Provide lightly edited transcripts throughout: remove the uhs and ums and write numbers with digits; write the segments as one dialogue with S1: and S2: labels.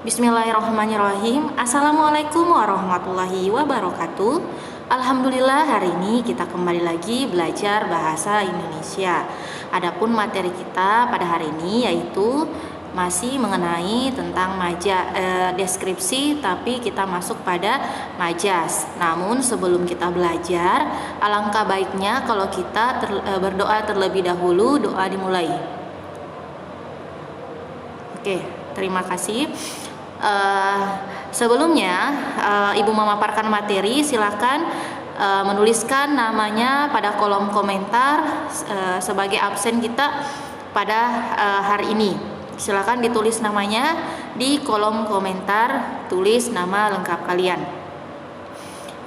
S1: Bismillahirrahmanirrahim. Assalamualaikum warahmatullahi wabarakatuh. Alhamdulillah, hari ini kita kembali lagi belajar bahasa Indonesia. Adapun materi kita pada hari ini yaitu masih mengenai tentang deskripsi, tapi kita masuk pada majas. Namun sebelum kita belajar, alangkah baiknya kalau kita berdoa terlebih dahulu. Doa dimulai. Oke, terima kasih. Sebelumnya Ibu memaparkan materi, silakan menuliskan namanya pada kolom komentar sebagai absen kita pada hari ini. Silakan ditulis namanya di kolom komentar, tulis nama lengkap kalian.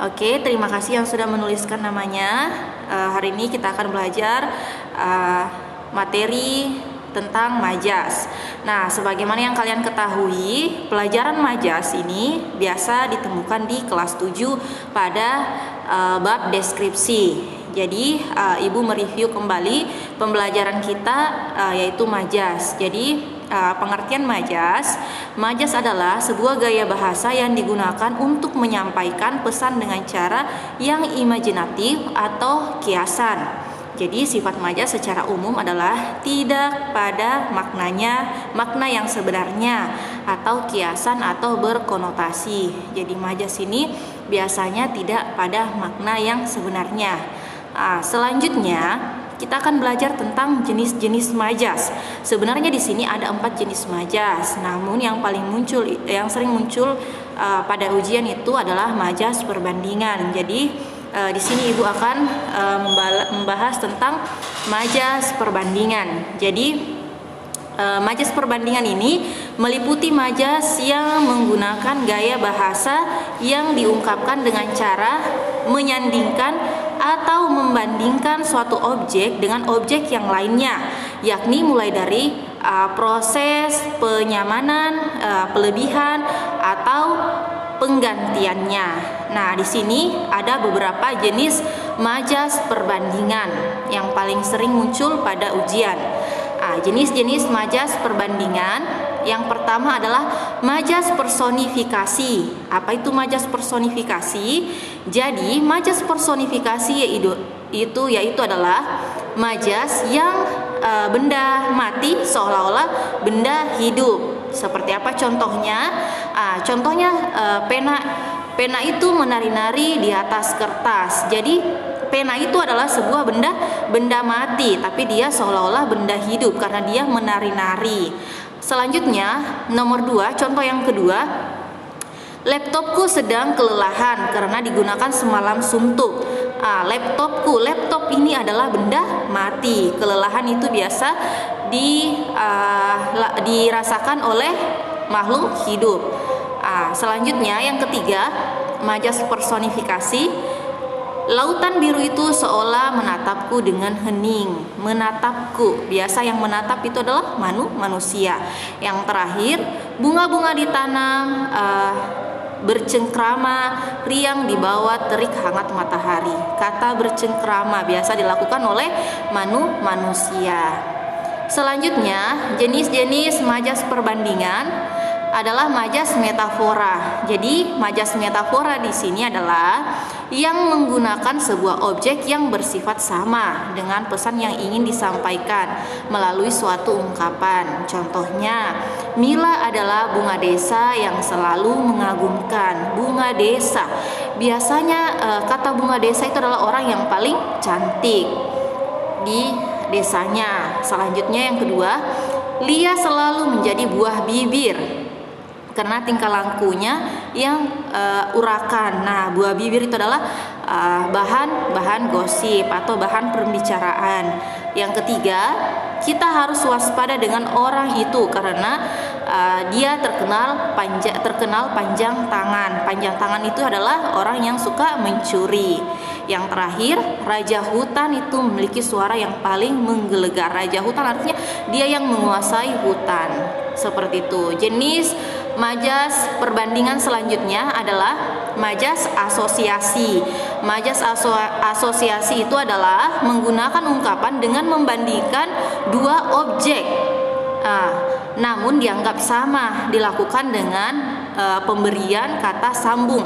S1: Oke, terima kasih yang sudah menuliskan namanya. Hari ini kita akan belajar materi tentang majas. Nah, sebagaimana yang kalian ketahui, pelajaran majas ini biasa ditemukan di kelas 7 pada bab deskripsi. Jadi, Ibu mereview kembali pembelajaran kita yaitu majas. Jadi, pengertian majas adalah sebuah gaya bahasa yang digunakan untuk menyampaikan pesan dengan cara yang imajinatif atau kiasan. Jadi sifat majas secara umum adalah tidak pada makna yang sebenarnya atau kiasan atau berkonotasi. Jadi majas ini biasanya tidak pada makna yang sebenarnya. Selanjutnya kita akan belajar tentang jenis-jenis majas. Sebenarnya di sini ada 4 jenis majas. Namun yang sering muncul pada ujian itu adalah majas perbandingan. Jadi di sini Ibu akan membahas tentang majas perbandingan. Jadi majas perbandingan ini meliputi majas yang menggunakan gaya bahasa yang diungkapkan dengan cara menyandingkan atau membandingkan suatu objek dengan objek yang lainnya, yakni mulai dari proses penyamanan, pelebihan atau penggantiannya. Nah, di sini ada beberapa jenis majas perbandingan yang paling sering muncul pada ujian. Jenis-jenis majas perbandingan yang pertama adalah majas personifikasi. Apa itu majas personifikasi? Jadi, majas personifikasi yaitu adalah majas yang benda mati seolah-olah benda hidup. Seperti apa contohnya? Contohnya pena itu menari-nari di atas kertas. Jadi pena itu adalah sebuah benda mati, tapi dia seolah-olah benda hidup karena dia menari-nari. Selanjutnya, nomor 2, contoh yang kedua, laptopku sedang kelelahan karena digunakan semalam suntuk. Laptop ini adalah benda mati. Kelelahan itu biasa dirasakan oleh makhluk hidup. Selanjutnya yang ketiga, majas personifikasi. Lautan biru itu seolah menatapku dengan hening. Menatapku, biasa yang menatap itu adalah manusia. Yang terakhir, bunga-bunga ditanam bercengkrama riang di bawah terik hangat matahari. Kata bercengkrama biasa dilakukan oleh manusia. Selanjutnya, jenis-jenis majas perbandingan adalah majas metafora. Jadi, majas metafora di sini adalah yang menggunakan sebuah objek yang bersifat sama dengan pesan yang ingin disampaikan melalui suatu ungkapan. Contohnya, Mila adalah bunga desa yang selalu mengagumkan. Bunga desa. Biasanya kata bunga desa itu adalah orang yang paling cantik di desanya. Selanjutnya yang kedua, Lia selalu menjadi buah bibir karena tingkah lakunya yang urakan. Nah, buah bibir itu adalah bahan gosip atau bahan pembicaraan. Yang ketiga, kita harus waspada dengan orang itu karena dia terkenal panjang tangan. Panjang tangan itu adalah orang yang suka mencuri. Yang terakhir, raja hutan itu memiliki suara yang paling menggelegar. Raja hutan artinya dia yang menguasai hutan. Seperti itu. Jenis majas perbandingan selanjutnya adalah majas asosiasi. Majas asosiasi itu adalah menggunakan ungkapan dengan membandingkan dua objek. namun dianggap sama dilakukan dengan pemberian kata sambung.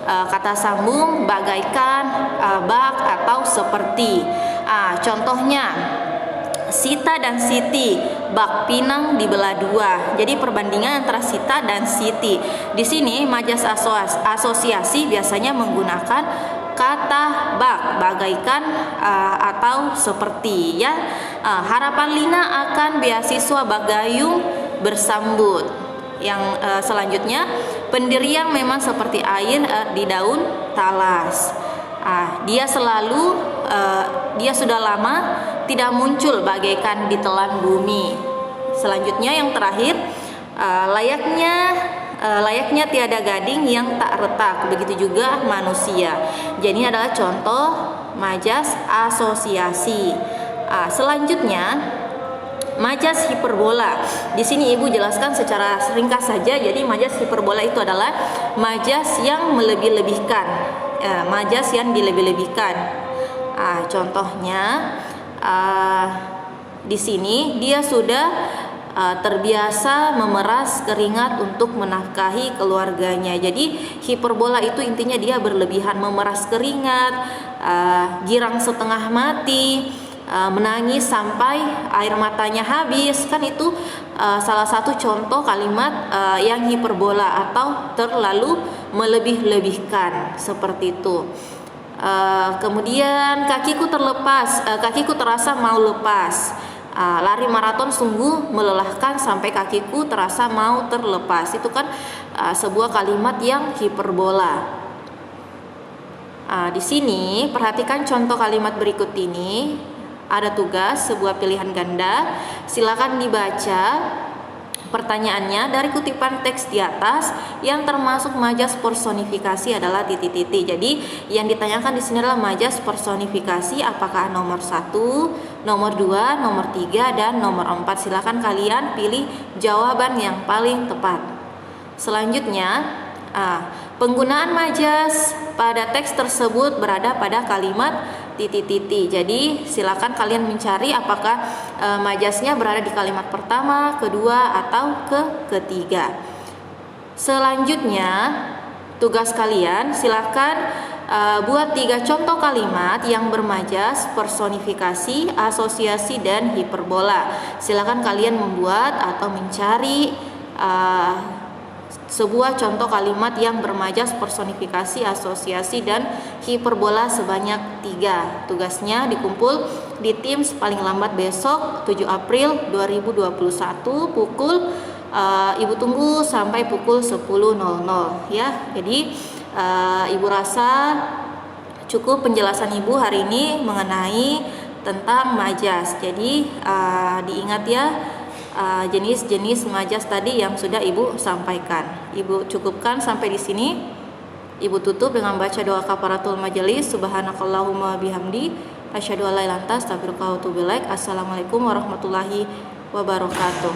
S1: Kata sambung bagaikan, bak, atau seperti. Contohnya Sita dan Siti, bak pinang dibelah dua. Jadi perbandingan antara Sita dan Siti. Di sini majas asosiasi biasanya menggunakan kata bak, bagaikan, atau seperti, ya. Harapan Lina akan beasiswa Bagayung bersambut. Yang selanjutnya, pendirian memang seperti air di daun talas. Dia sudah lama tidak muncul bagaikan ditelan bumi. Selanjutnya yang terakhir, layaknya tiada gading yang tak retak, begitu juga manusia. Jadi ini adalah contoh majas asosiasi. Selanjutnya majas hiperbola. Di sini Ibu jelaskan secara ringkas saja. Jadi majas hiperbola itu adalah majas yang melebih-lebihkan, majas yang dilebih-lebihkan. Contohnya di sini dia sudah terbiasa memeras keringat untuk menafkahi keluarganya. Jadi hiperbola itu intinya dia berlebihan, memeras keringat, girang setengah mati, menangis sampai air matanya habis. Kan itu salah satu contoh kalimat yang hiperbola atau terlalu melebih-lebihkan, seperti itu. Kemudian kakiku terasa mau lepas. Lari maraton sungguh melelahkan sampai kakiku terasa mau terlepas. Itu kan sebuah kalimat yang hiperbola. Di sini perhatikan contoh kalimat berikut ini. Ada tugas sebuah pilihan ganda. Silakan dibaca pertanyaannya dari kutipan teks di atas. Yang termasuk majas personifikasi adalah titik-titik. Jadi yang ditanyakan di sini adalah majas personifikasi, apakah nomor 1, nomor 2, nomor 3, dan nomor 4. Silakan kalian pilih jawaban yang paling tepat. Selanjutnya, penggunaan majas pada teks tersebut berada pada kalimat titik-titik. Jadi silakan kalian mencari apakah majasnya berada di kalimat pertama, kedua, atau ketiga. Selanjutnya tugas kalian silakan buat 3 contoh kalimat yang bermajas personifikasi, asosiasi, dan hiperbola. Silakan kalian membuat atau mencari sebuah contoh kalimat yang bermajas personifikasi, asosiasi, dan hiperbola sebanyak 3. Tugasnya dikumpul di Teams paling lambat besok 7 April 2021 pukul Ibu tunggu sampai pukul 10.00 ya. Jadi Ibu rasa cukup penjelasan Ibu hari ini mengenai tentang majas. Jadi diingat ya jenis-jenis majas tadi yang sudah Ibu sampaikan. Ibu cukupkan sampai di sini. Ibu tutup dengan baca doa kafaratul majelis. Subhanakallahumma bihamdi asyhadu an la ilaha illa anta astaghfiruka wa atubu ilaik. Assalamualaikum warahmatullahi wabarakatuh.